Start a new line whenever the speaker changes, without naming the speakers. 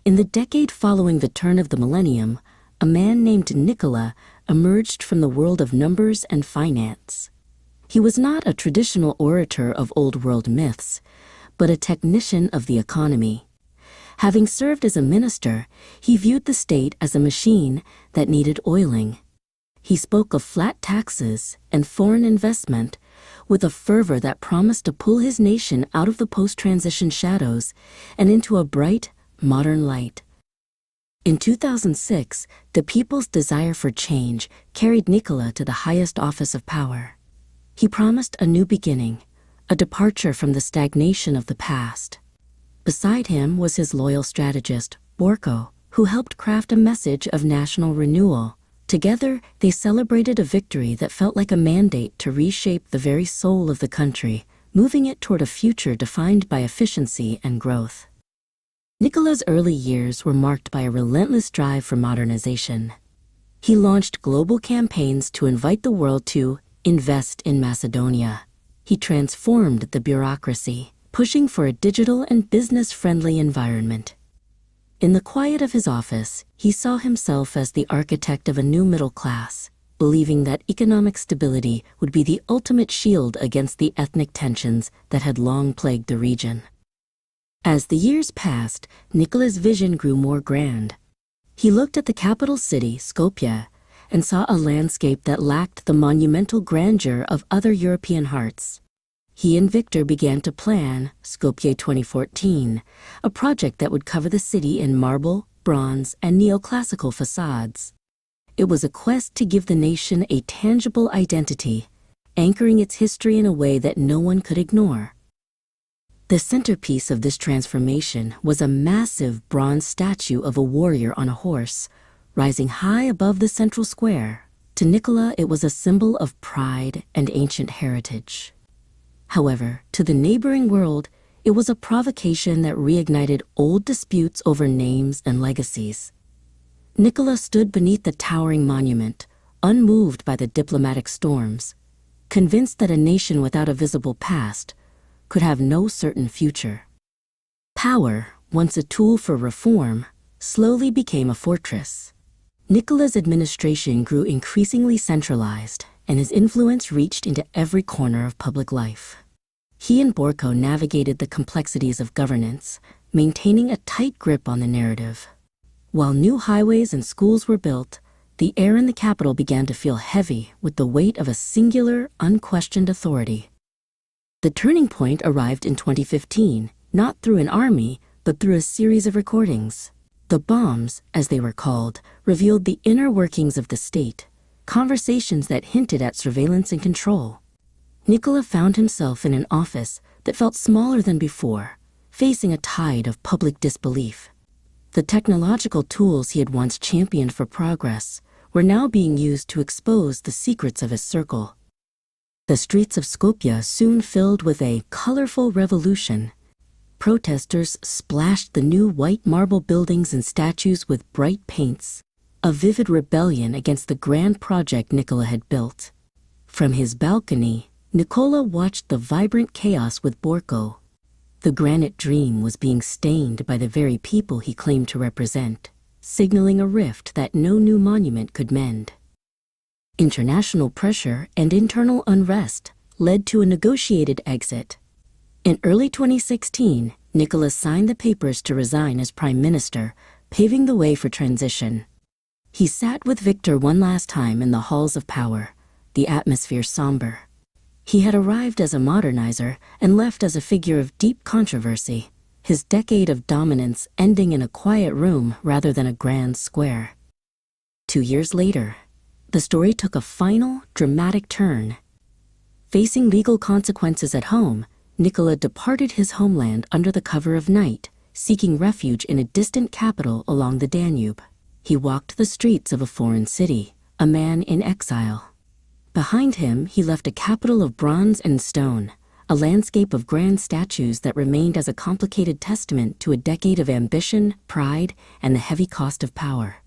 In the decade following the turn of the millennium, a man named Nikola emerged from the world of numbers and finance. He was not a traditional orator of old-world myths, but a technician of the economy. Having served as a minister, he viewed the state as a machine that needed oiling. He spoke of flat taxes and foreign investment with a fervor that promised to pull his nation out of the post-transition shadows and into a bright, modern light. In 2006, the people's desire for change carried Nikola to the highest office of power. He promised a new beginning, a departure from the stagnation of the past. Beside him was his loyal strategist, Borko, who helped craft a message of national renewal. Together, they celebrated a victory that felt like a mandate to reshape the very soul of the country, moving it toward a future defined by efficiency and growth. Nikola's early years were marked by a relentless drive for modernization. He launched global campaigns to invite the world to invest in Macedonia. He transformed the bureaucracy, pushing for a digital and business-friendly environment. In the quiet of his office, he saw himself as the architect of a new middle class, believing that economic stability would be the ultimate shield against the ethnic tensions that had long plagued the region. As the years passed, Nikola's vision grew more grand. He looked at the capital city, Skopje, and saw a landscape that lacked the monumental grandeur of other European hearts. He and Victor began to plan Skopje 2014, a project that would cover the city in marble, bronze, and neoclassical facades. It was a quest to give the nation a tangible identity, anchoring its history in a way that no one could ignore. The centerpiece of this transformation was a massive bronze statue of a warrior on a horse, rising high above the central square. To Nikola, it was a symbol of pride and ancient heritage. However, to the neighboring world, it was a provocation that reignited old disputes over names and legacies. Nikola stood beneath the towering monument, unmoved by the diplomatic storms, convinced that a nation without a visible past could have no certain future. Power, once a tool for reform, slowly became a fortress. Nikola's administration grew increasingly centralized, and his influence reached into every corner of public life. He and Borko navigated the complexities of governance, maintaining a tight grip on the narrative. While new highways and schools were built, the air in the capital began to feel heavy with the weight of a singular, unquestioned authority. The turning point arrived in 2015, not through an army, but through a series of recordings. The bombs, as they were called, revealed the inner workings of the state, conversations that hinted at surveillance and control. Nikola found himself in an office that felt smaller than before, facing a tide of public disbelief. The technological tools he had once championed for progress were now being used to expose the secrets of his circle. The streets of Skopje soon filled with a colorful revolution. Protesters splashed the new white marble buildings and statues with bright paints, a vivid rebellion against the grand project Nikola had built. From his balcony, Nikola watched the vibrant chaos with Borko. The Granite dream was being stained by the very people he claimed to represent, signaling a rift that no new monument could mend. International pressure and internal unrest led to a negotiated exit. In early 2016, Nikola signed the papers to resign as prime minister, paving the way for transition. He sat with Victor one last time in the halls of power, the atmosphere somber. He had arrived as a modernizer and left as a figure of deep controversy, his decade of dominance ending in a quiet room rather than a grand square. 2 years later, the story took a final, dramatic turn. Facing legal consequences at home, Nikola departed his homeland under the cover of night, seeking refuge in a distant capital along the Danube. He walked the streets of a foreign city, a man in exile. Behind him, he left a capital of bronze and stone, a landscape of grand statues that remained as a complicated testament to a decade of ambition, pride, and the heavy cost of power.